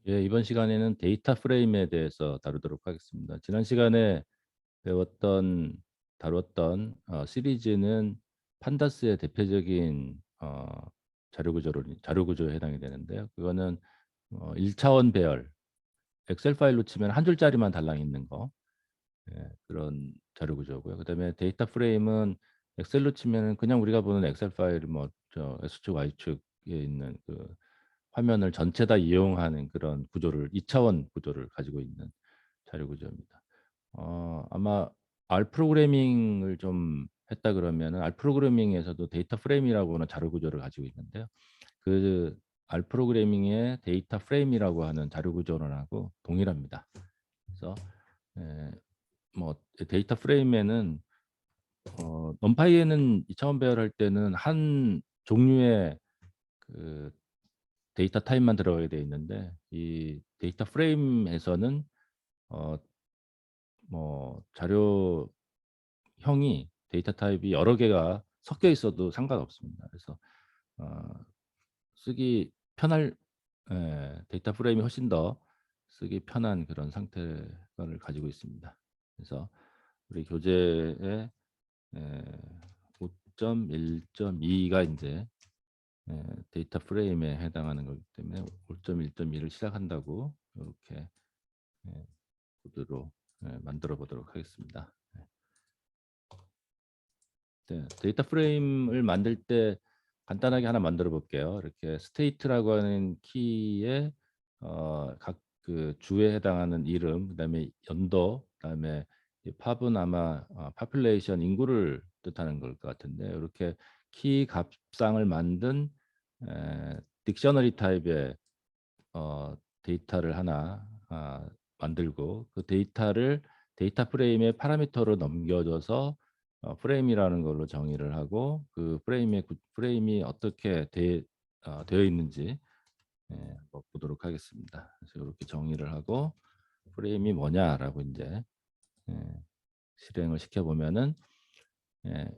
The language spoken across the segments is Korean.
예, 이번 시간에는 데이터 프레임에 대해서 다루도록 하겠습니다. 지난 시간에 배웠던 다뤘던 시리즈는 판다스의 대표적인 자료 구조에 해당이 되는데요. 그거는 1차원 배열, 엑셀 파일로 치면 한 줄짜리만 달랑 있는 거, 예, 그런 자료 구조고요. 그다음에 데이터 프레임은 엑셀로 치면은 그냥 우리가 보는 엑셀 파일 뭐저 X축, Y축에 있는 그 화면을 전체 다 이용하는 그런 구조를 2차원 구조를 가지고 있는 자료 구조입니다. 아마 R 프로그래밍을 좀 했다 그러면은 R 프로그래밍에서도 데이터 프레임이라고 하는 자료 구조를 가지고 있는데요. 그 R 프로그래밍의 데이터 프레임이라고 하는 자료 구조론하고 동일합니다. 그래서 에, 뭐 데이터 프레임에는 넘파이에는 2차원 배열할 때는 한 종류의 그 데이터 타입만 들어가게 돼 있는데 이 데이터 프레임에서는 어, 뭐 자료형이 데이터 타입이 여러 개가 섞여 있어도 상관없습니다. 그래서 어, 쓰기 편할 데이터 프레임이 훨씬 더 쓰기 편한 그런 상태를 가지고 있습니다. 그래서 우리 교재에 5.1.2가 이제 데이터 프레임에 해당하는 거기 때문에 5.1.2를 시작한다고 이렇게 코드로 만들어 보도록 하겠습니다. 네, 데이터 프레임을 만들 때 간단하게 하나 만들어 볼게요. 이렇게 스테이트라고 하는 키에 각 그 주에 해당하는 이름, 그다음에 연도, 그다음에 이 팝은 아마 파퓰레이션 인구를 뜻하는 걸 것 같은데 이렇게 키 값상을 만든 딕셔너리 타입의 데이터를 하나 만들고 그 데이터를 데이터 프레임의 파라미터로 넘겨줘서 프레임이라는 걸로 정의를 하고 그 프레임이 어떻게 되어 있는지 한번 보도록 하겠습니다. 그래서 이렇게 정의를 하고 프레임이 뭐냐라고 이제 예, 실행을 시켜보면은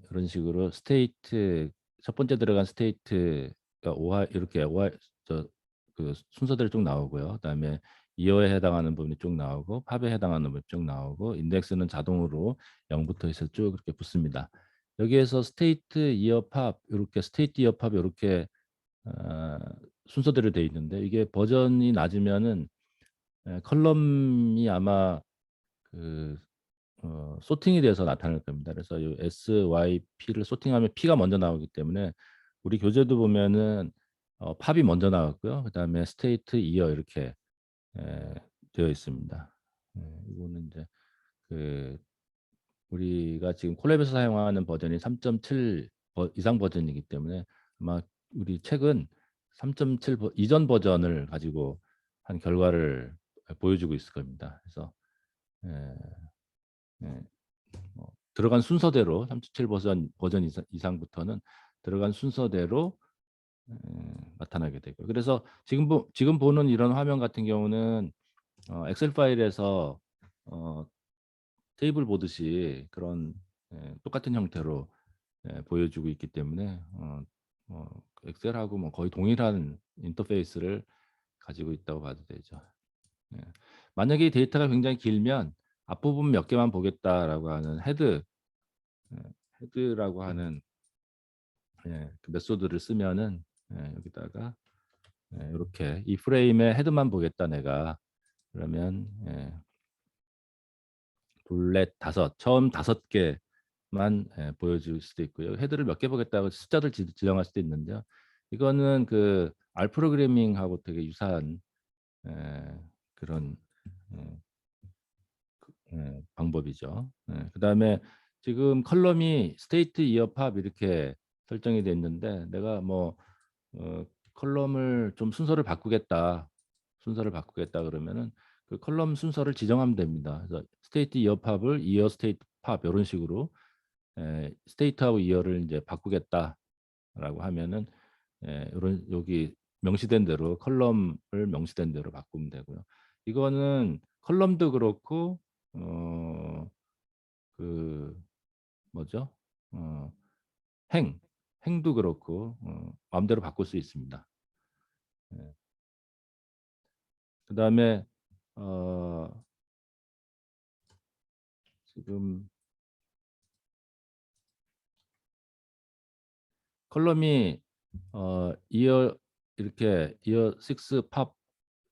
이런 식으로 스테이트 첫 번째 들어간 스테이트가 오하 이렇게 오하 저그 순서대로 쭉 나오고요. 그다음에 이어에 해당하는 부분이 쭉 나오고 팝에 해당하는 부분이 쭉 나오고 인덱스는 자동으로 0부터 해서 쭉 이렇게 붙습니다. 여기에서 스테이트 이어 팝 이렇게 스테이트 이어 팝 이렇게 어, 순서대로 돼 있는데 이게 버전이 낮으면은 컬럼이 아마 그 소팅이 돼서 나타날 겁니다. 그래서 이 S, Y, P를 소팅하면 P가 먼저 나오기 때문에 우리 교재도 보면은 팝이 먼저 나왔고요. 그다음에 스테이트, 이어 이렇게 에, 되어 있습니다. 이거는 이제 그 우리가 지금 콜랩에서 사용하는 버전이 3.7 이상 버전이기 때문에 아마 우리 책은 3.7 이전 버전을 가지고 한 결과를 보여주고 있을 겁니다. 그래서 에, 에, 들어간 순서대로 3.7 버전 이상부터는 들어간 순서대로 나타나게 되고 그래서 지금 보는 이런 화면 같은 경우는 엑셀 파일에서 어, 테이블 보듯이 그런 똑같은 형태로 보여주고 있기 때문에 엑셀하고 뭐 거의 동일한 인터페이스를 가지고 있다고 봐도 되죠. 예. 만약에 이 데이터가 굉장히 길면 앞부분 몇 개만 보겠다라고 하는 예, 헤드라고 하는 그 메소드를 쓰면은 여기다가 이렇게 이 프레임의 헤드만 보겠다 내가 그러면 둘넷 다섯 처음 5개만 보여줄 수도 있고요. 헤드를 몇 개 보겠다고 숫자를 지정할 수도 있는데요. 이거는 그 R 프로그래밍하고 되게 유사한 그런 에, 방법이죠. 그다음에 지금 컬럼이 스테이트 이어 팝 이렇게 설정이 돼 있는데 내가 뭐 컬럼을 좀 순서를 바꾸겠다 그러면은 그 컬럼 순서를 지정하면 됩니다. 그래서 스테이트 이어 팝을 이어 스테이트 팝 이런 식으로 스테이트하고 이어를 이제 바꾸겠다라고 하면은 이런 여기 명시된 대로 컬럼을 명시된 대로 바꾸면 되고요. 이거는 컬럼도 그렇고 그 뭐죠? 어, 행 행도 그렇고 마음대로 바꿀 수 있습니다. 예. 그다음에 지금 컬럼이 이어 이렇게 이어 6 팝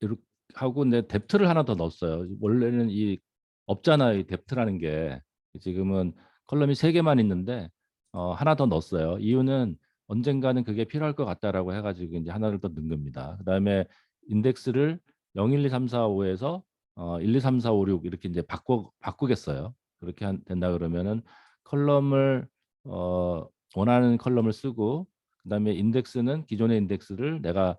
이렇게 하고 내 뎁트를 하나 더 넣었어요. 원래는 이 없잖아요. 이 뎁트라는 게. 지금은 컬럼이 3개만 있는데 하나 더 넣었어요. 이유는 언젠가는 그게 필요할 것 같다라고 해가지고 이제 하나를 더 넣은 겁니다. 그다음에 인덱스를 0, 1, 2, 3, 4, 5에서 1, 2, 3, 4, 5, 6 이렇게 이제 바꾸겠어요. 그렇게 된다 그러면은 컬럼을 원하는 컬럼을 쓰고 그다음에 인덱스는 기존의 인덱스를 내가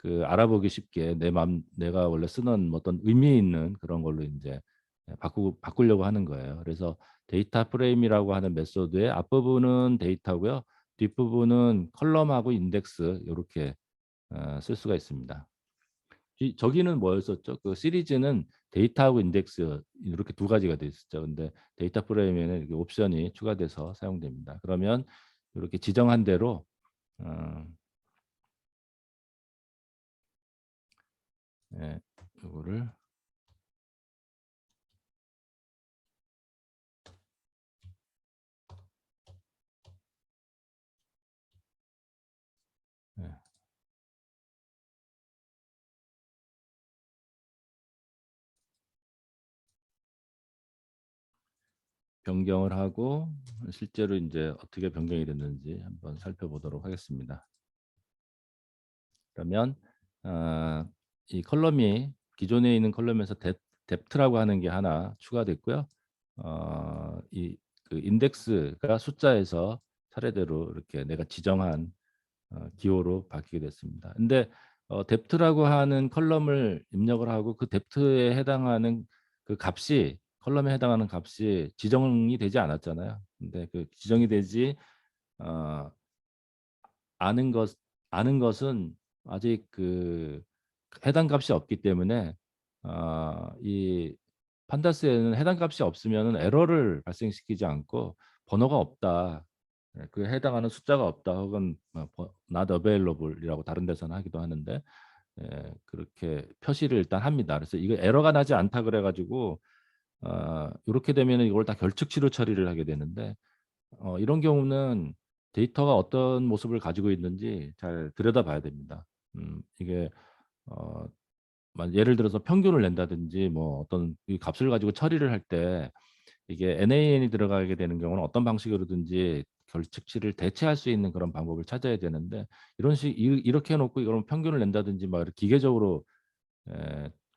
알아보기 쉽게 내가 원래 쓰는 어떤 의미 있는 그런 걸로 이제 바꾸려고 하는 거예요. 그래서 데이터 프레임이라고 하는 메소드의 앞부분은 데이터고요. 뒷부분은 컬럼하고 인덱스 이렇게 쓸 수가 있습니다. 저기는 뭐였었죠? 그 시리즈는 데이터하고 인덱스 이렇게 2가지가 돼 있었죠. 근데 데이터 프레임에는 이렇게 옵션이 추가돼서 사용됩니다. 그러면 이렇게 지정한 대로 어, 예, 이거를 예, 변경을 하고 실제로 이제 어떻게 변경이 됐는지 한번 살펴보도록 하겠습니다. 그러면 어, 이 컬럼이 기존에 있는 컬럼에서 뎁트라고 하는 게 하나 추가됐고요. 그 인덱스가 숫자에서 차례대로 이렇게 내가 지정한 기호로 바뀌게 됐습니다. 근데 뎁트라고 하는 컬럼을 입력을 하고 그 뎁트에 해당하는 그 값이 컬럼에 해당하는 값이 지정이 되지 않았잖아요. 근데 그 지정이 되지 어, 아는 것 아는 것은 아직 그 해당 값이 없기 때문에 이 판다스에는 해당 값이 없으면 에러를 발생시키지 않고 번호가 없다. 그 해당하는 숫자가 없다 혹은 not available이라고 다른 데서는 하기도 하는데 그렇게 표시를 일단 합니다. 그래서 이거 에러가 나지 않다 그래가지고 이렇게 되면 이걸 다 결측치로 처리를 하게 되는데 이런 경우는 데이터가 어떤 모습을 가지고 있는지 잘 들여다봐야 됩니다. 이게 어, 예를 들어서 평균을 낸다든지 뭐 어떤 이 값을 가지고 처리를 할 때 이게 NaN이 들어가게 되는 경우는 어떤 방식으로든지 결측치를 대체할 수 있는 그런 방법을 찾아야 되는데 이렇게 해놓고 이걸 평균을 낸다든지 막 이렇게 기계적으로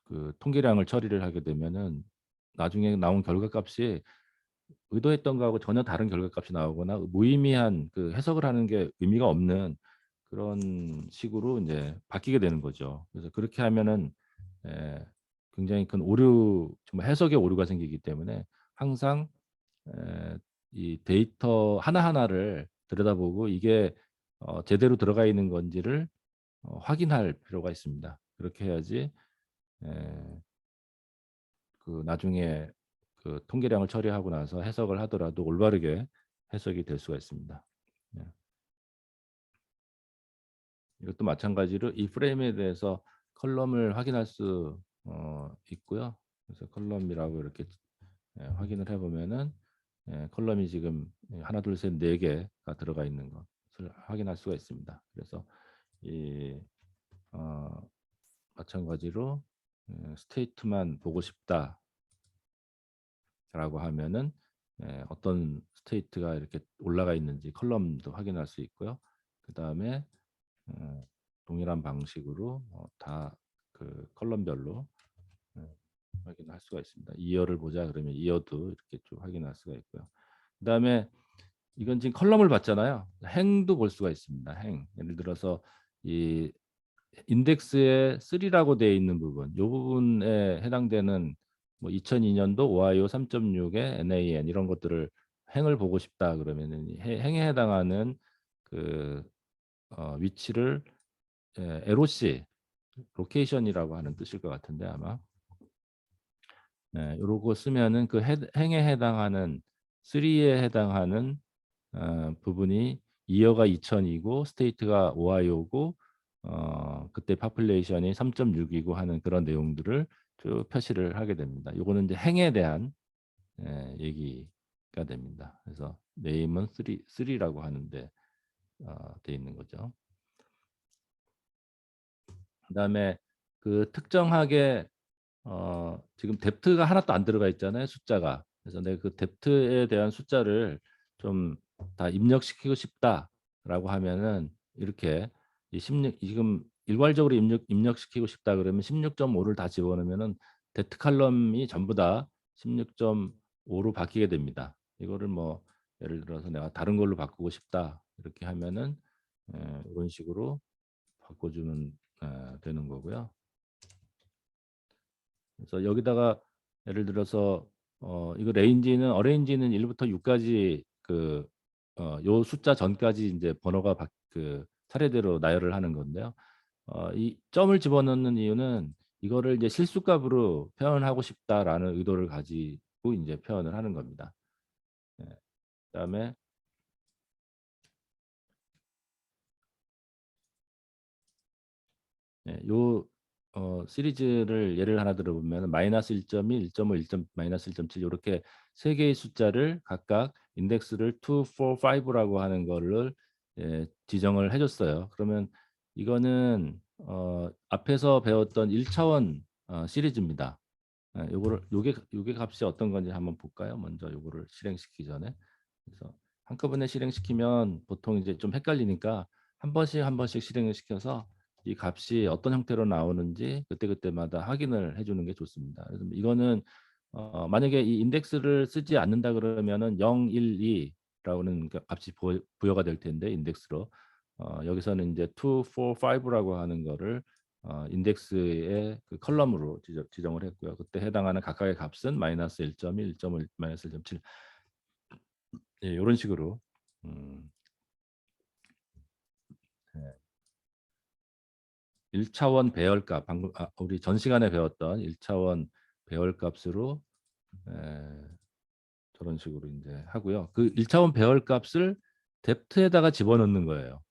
그 통계량을 처리를 하게 되면은 나중에 나온 결과값이 의도했던 거하고 전혀 다른 결과값이 나오거나 무의미한 그 해석을 하는 게 의미가 없는 그런 식으로 이제 바뀌게 되는 거죠. 그래서 그렇게 하면은 에, 굉장히 큰 오류, 정말 해석에 오류가 생기기 때문에 항상 이 데이터 하나하나를 들여다보고 이게 제대로 들어가 있는 건지를 확인할 필요가 있습니다. 그렇게 해야지 에, 그 나중에 그 통계량을 처리하고 나서 해석을 하더라도 올바르게 해석이 될 수가 있습니다. 네. 이것도 마찬가지로 이 프레임에 대해서 컬럼을 확인할 수 있고요. 그래서 컬럼이라고 이렇게 확인을 해보면은 컬럼이 지금 하나, 둘, 셋, 4개가 들어가 있는 것을 확인할 수가 있습니다. 그래서 이 어, 마찬가지로 스테이트만 보고 싶다. 라고 하면은 어떤 스테이트가 이렇게 올라가 있는지 컬럼도 확인할 수 있고요. 그 다음에 동일한 방식으로 다 그 컬럼별로 확인할 수가 있습니다. 이어를 보자 그러면 이어도 이렇게 쭉 확인할 수가 있고요. 그 다음에 이건 지금 컬럼을 봤잖아요. 행도 볼 수가 있습니다. 행. 예를 들어서 이 인덱스에 3라고 되어 있는 부분, 이 부분에 해당되는 뭐 2002년도 오하이오 3.6의 NAN 이런 것들을 행을 보고 싶다 그러면은 행에 해당하는 그 위치를 LOC 로케이션이라고 하는 뜻일 것 같은데 아마 요러고 쓰면은 그 행에 해당하는 3에 해당하는 부분이 이어가 2002고 스테이트가 오하이오고 그때 파퓰레이션이 3.6이고 하는 그런 내용들을 쭉 표시를 하게 됩니다. 요거는 이제 행에 대한 얘기가 됩니다. 그래서 name은 3라고 하는데 돼 있는 거죠. 그다음에 그 특정하게 지금 뎁트가 하나도 안 들어가 있잖아요, 숫자가. 그래서 내가 그 뎁트에 대한 숫자를 좀 다 입력시키고 싶다라고 하면은 이렇게 이 16 지금 일괄적으로 입력시키고 싶다 그러면 16.5를 다 집어넣으면은 뎁트 칼럼이 전부 다 16.5로 바뀌게 됩니다. 이거를 뭐 예를 들어서 내가 다른 걸로 바꾸고 싶다 이렇게 하면은 이런 식으로 바꿔주면 되는 거고요. 그래서 여기다가 예를 들어서 이거 레인지는 어레인지는 1부터 6까지 요 숫자 전까지 이제 번호가 그 차례대로 나열을 하는 건데요. 이 점을 집어넣는 이유는 이거를 이제 실수값으로 표현하고 싶다라는 의도를 가지고 이제 표현을 하는 겁니다. 네. 그다음에 요 시리즈를 예를 하나 들어보면 마이너스 1.1, 1.5, 1. 마이너스 1.7 이렇게 세 개의 숫자를 각각 인덱스를 2, 4, 5라고 하는 거를 지정을 해줬어요. 그러면 이거는 앞에서 배웠던 1차원 시리즈입니다. 요게 값이 어떤 건지 한번 볼까요? 먼저 요거를 실행시키기 전에. 그래서 한꺼번에 실행시키면 보통 이제 좀 헷갈리니까 한 번씩 실행을 시켜서 이 값이 어떤 형태로 나오는지 그때그때마다 확인을 해주는 게 좋습니다. 그래서 이거는 만약에 이 인덱스를 쓰지 않는다 그러면은 0, 1, 2라고는 값이 부여가 될 텐데 인덱스로 여기서는 이제 2, 4, 5라고 하는 거를 인덱스의 그 컬럼으로 지정을 했고요. 그때 해당하는 각각의 값은 마이너스 1.1, 1.5, 마이너스 1.7 이런 식으로 음, 1차원 배열값 방금 우리 전 시간에 배웠던 1차원 배열값으로 에, 저런 식으로 이제 하고요. 그 1차원 배열값을 뎁트에다가 집어넣는 거예요.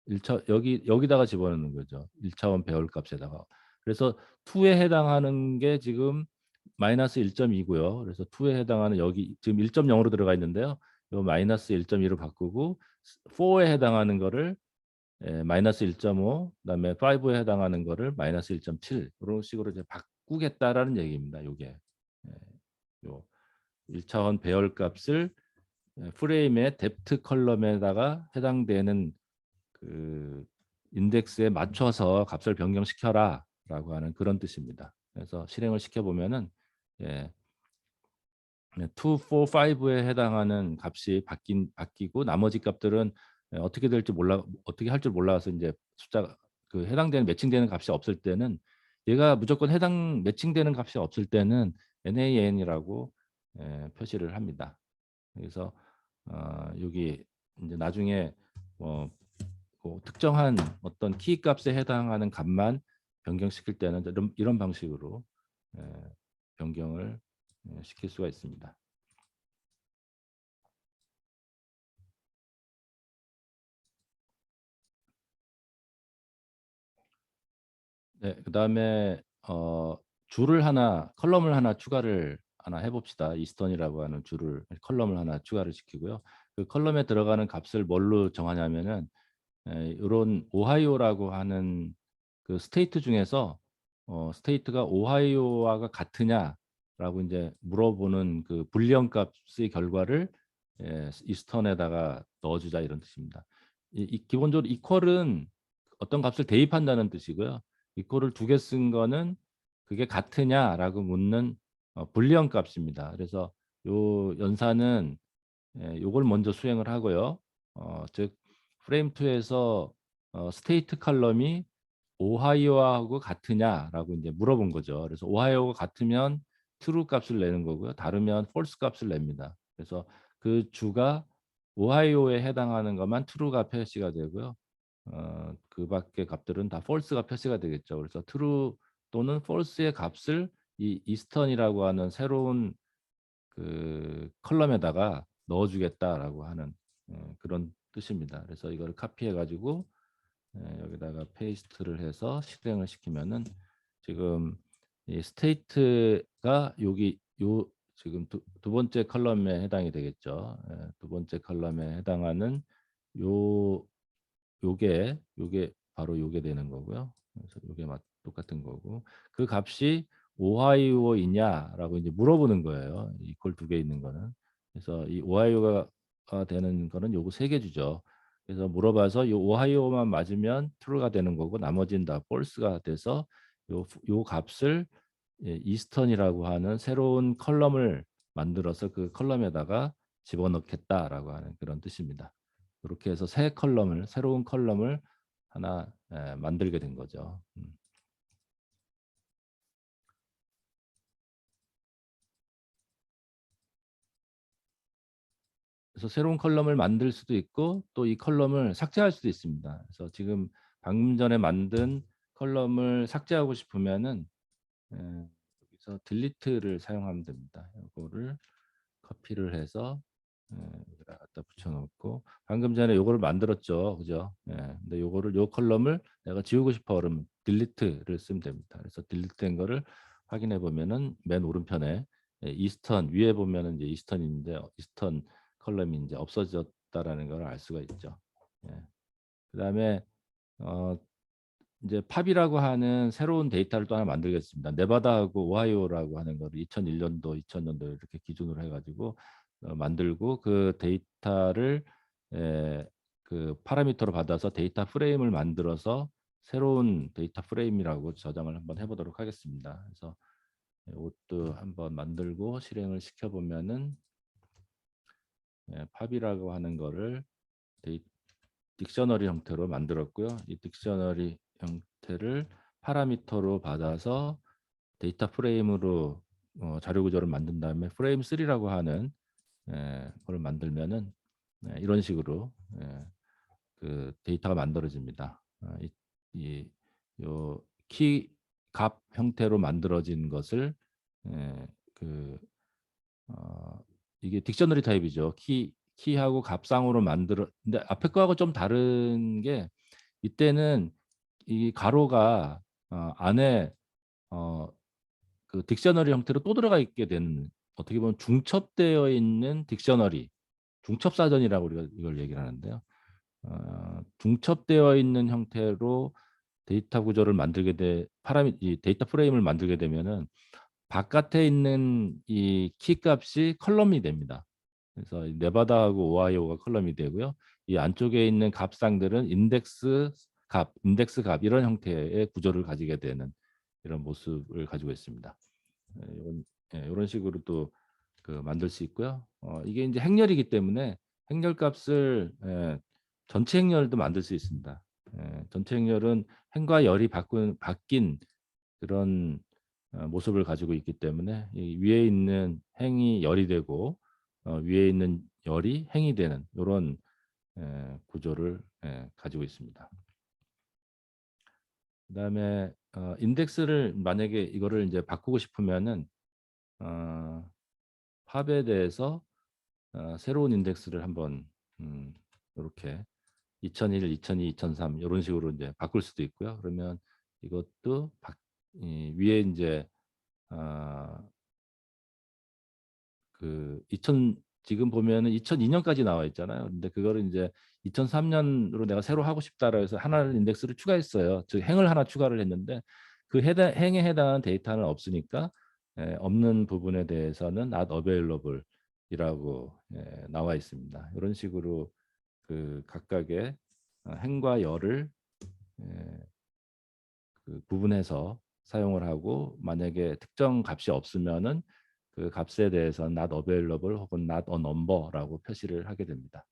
1차 여기다가 집어넣는 거죠. 1차원 배열값에다가. 그래서 2에 해당하는 게 지금 마이너스 1.2고요. 그래서 2에 해당하는 여기 지금 1.0으로 들어가 있는데요. 요 마이너스 1.2로 바꾸고 4에 해당하는 거를 마이너스 1.5, 그다음에 5에 해당하는 거를 마이너스 1.7 이런 식으로 이제 바꾸겠다라는 얘기입니다. 요게 요 1차원 배열값을 프레임의 뎁트 컬럼에다가 해당되는 그 인덱스에 맞춰서 값을 변경시켜라라고 하는 그런 뜻입니다. 그래서 실행을 시켜보면은 예, 2, 4, 5에 해당하는 값이 바뀌고 나머지 값들은 어떻게 될지 몰라 어떻게 할 줄 몰라서 이제 숫자 그 해당되는 매칭되는 값이 없을 때는 얘가 무조건 해당 매칭되는 값이 없을 때는 NaN이라고 표시를 합니다. 그래서 여기 이제 나중에 특정한 어떤 키 값에 해당하는 값만 변경시킬 때는 이런 방식으로 에, 변경을 시킬 수가 있습니다. 네, 그다음에 줄을 하나 컬럼을 하나 추가를 하나 해봅시다. 이스턴이라고 하는 줄을 컬럼을 하나 추가를 시키고요. 그 컬럼에 들어가는 값을 뭘로 정하냐면은 이런 오하이오라고 하는 그 스테이트 중에서 스테이트가 오하이오와가 같으냐라고 이제 물어보는 그 불리언 값의 결과를 이스턴에다가 넣어주자 이런 뜻입니다. 기본적으로 이퀄은 어떤 값을 대입한다는 뜻이고요. 이퀄을 두 개 쓴 거는 그게 같으냐라고 묻는 불리언 값입니다. 그래서 요 연산은 요걸 먼저 수행을 하고요. 즉 프레임 2에서 스테이트 컬럼이 오하이오하고 같으냐라고 이제 물어본 거죠. 그래서 오하이오가 같으면 true 값을 내는 거고요. 다르면 false 값을 냅니다. 그래서 그 주가 오하이오에 해당하는 것만 true가 표시가 되고요. 그 밖의 값들은 다 false가 표시가 되겠죠. 그래서 true 또는 false의 값을 이 이스턴이라고 하는 새로운 그 컬럼에다가 넣어주겠다라고 하는 그런 뜻입니다. 그래서 이거를 카피해 가지고 여기다가 페이스트를 해서 실행을 시키면은 지금 이 스테이트가 여기 요 지금 두 번째 컬럼에 해당이 되겠죠. 두 번째 컬럼에 해당하는 요 요게 바로 요게 되는 거고요. 그래서 요게 똑같은 거고 그 값이 오하이오이냐라고 이제 물어보는 거예요. 이퀄 두 개 있는 거는. 그래서 이 오하이오가 되는 거는 요거 세 개 주죠. 그래서 물어봐서 요 오하이오만 맞으면 true가 되는 거고 나머지는 다 false가 돼서 요 값을 이스턴이라고 하는 새로운 컬럼을 만들어서 그 컬럼에다가 집어넣겠다라고 하는 그런 뜻입니다. 이렇게 해서 새로운 컬럼을 하나 만들게 된 거죠. 그래서 새로운 컬럼을 만들 수도 있고 또 이 컬럼을 삭제할 수도 있습니다. 그래서 지금 방금 전에 만든 컬럼을 삭제하고 싶으면은 여기서 딜리트를 사용하면 됩니다. 이거를 커피를 해서 여기다 갖다 붙여놓고 방금 전에 요거를 만들었죠, 그죠? 근데 요거를 요 컬럼을 내가 지우고 싶어 그러면 딜리트를 쓰면 됩니다. 그래서 딜리트된 거를 확인해 보면은 맨 오른편에 이스턴 위에 보면은 이제 이스턴인데 이스턴 컬럼이 이제 없어졌다라는 걸 알 수가 있죠. 예. 그다음에 어, 이제 팝이라고 하는 새로운 데이터를 또 하나 만들겠습니다. 네바다하고 오하이오라고 하는 거를 2001년도, 2000년도 이렇게 기준으로 해가지고 만들고 그 데이터를 그 파라미터로 받아서 데이터 프레임을 만들어서 새로운 데이터 프레임이라고 저장을 한번 해보도록 하겠습니다. 그래서 이것도 한번 만들고 실행을 시켜보면은 팝이라고 하는 거를 딕셔너리 형태로 만들었고요. 이 딕셔너리 형태를 파라미터로 받아서 데이터 프레임으로 자료 구조를 만든 다음에 프레임 3라고 하는 걸 만들면은 이런 식으로 그 데이터가 만들어집니다. 키 값 형태로 만들어진 것을 그 이게 딕셔너리 타입이죠. 키하고 값상으로 만들어. 근데 앞에 거하고 좀 다른 게 이때는 이 가로가 안에 어, 그 딕셔너리 형태로 또 들어가 있게 되는 어떻게 보면 중첩되어 있는 딕셔너리, 중첩사전이라고 우리가 이걸 얘기를 하는데요. 중첩되어 있는 형태로 데이터 구조를 만들게 이 데이터 프레임을 만들게 되면은 바깥에 있는 이 키 값이 컬럼이 됩니다. 그래서 네바다하고 오하이오가 컬럼이 되고요. 이 안쪽에 있는 값상들은 인덱스 값 이런 형태의 구조를 가지게 되는 이런 모습을 가지고 있습니다. 이런 식으로 또 그 만들 수 있고요. 이게 이제 행렬이기 때문에 행렬 값을 전체 행렬도 만들 수 있습니다. 전체 행렬은 행과 열이 바뀐 그런 모습을 가지고 있기 때문에 이 위에 있는 행이 열이 되고 위에 있는 열이 행이 되는 이런 구조를 가지고 있습니다. 그다음에 인덱스를 만약에 이거를 이제 바꾸고 싶으면은 팝에 대해서 새로운 인덱스를 한번 이렇게 2001, 2002, 2003 이런 식으로 이제 바꿀 수도 있고요. 그러면 이것도 위에 이제 그 2000 지금 보면은 2002년까지 나와 있잖아요. 근데 그거를 이제 2003년으로 내가 새로 하고 싶다라 해서 하나를 인덱스를 추가했어요. 즉 행을 하나 추가를 했는데 그 행에 해당하는 데이터는 없으니까 없는 부분에 대해서는 not available 이라고 나와 있습니다. 이런 식으로 그 각각의 행과 열을 그 구분해서 사용을 하고 만약에 특정 값이 없으면은 그 값에 대해서는 not available 혹은 not a number라고 표시를 하게 됩니다.